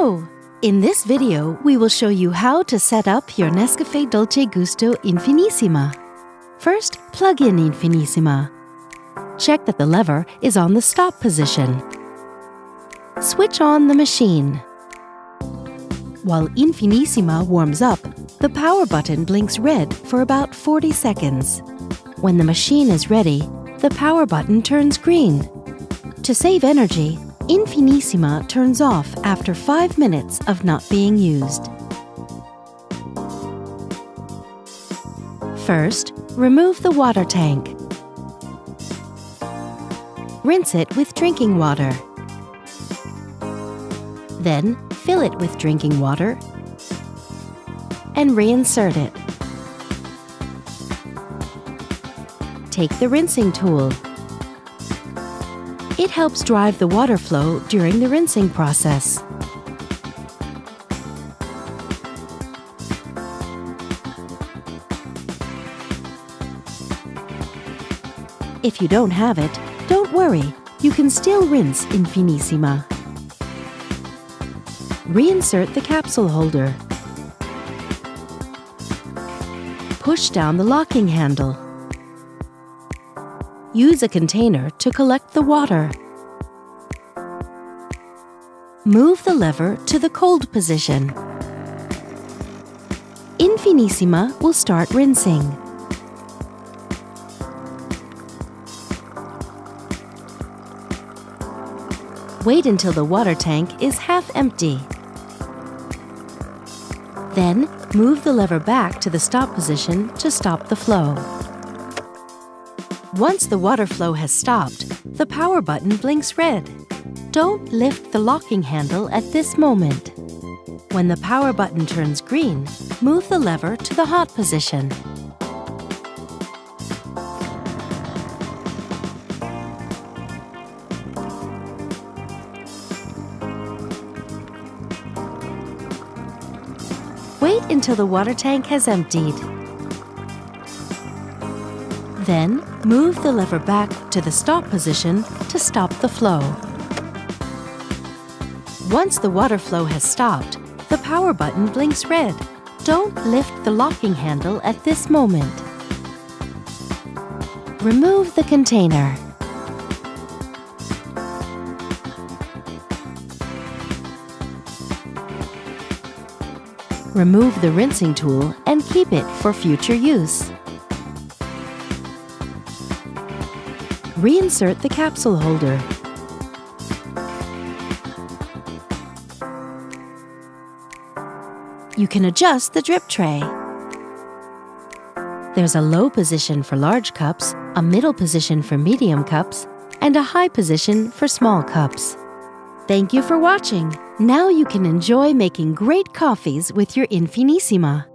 Hello! In this video, we will show you how to set up your NESCAFE Dolce Gusto Infinissima. First, plug in Infinissima. Check that the lever is on the stop position. Switch on the machine. While Infinissima warms up, the power button blinks red for about 40 seconds. When the machine is ready, the power button turns green. To save energy, Infinissima turns off after 5 minutes of not being used. First, remove the water tank. Rinse it with drinking water. Then, fill it with drinking water and reinsert it. Take the rinsing tool. It helps drive the water flow during the rinsing process. If you don't have it, don't worry, you can still rinse Infinissima. Reinsert the capsule holder. Push down the locking handle. Use a container to collect the water. Move the lever to the cold position. Infinissima will start rinsing. Wait until the water tank is half empty. Then, move the lever back to the stop position to stop the flow. Once the water flow has stopped, the power button blinks red. Don't lift the locking handle at this moment. When the power button turns green, move the lever to the hot position. Wait until the water tank has emptied. Then, move the lever back to the stop position to stop the flow. Once the water flow has stopped, the power button blinks red. Don't lift the locking handle at this moment. Remove the container. Remove the rinsing tool and keep it for future use. Reinsert the capsule holder. You can adjust the drip tray. There's a low position for large cups, a middle position for medium cups, and a high position for small cups. Thank you for watching. Now you can enjoy making great coffees with your Infinissima.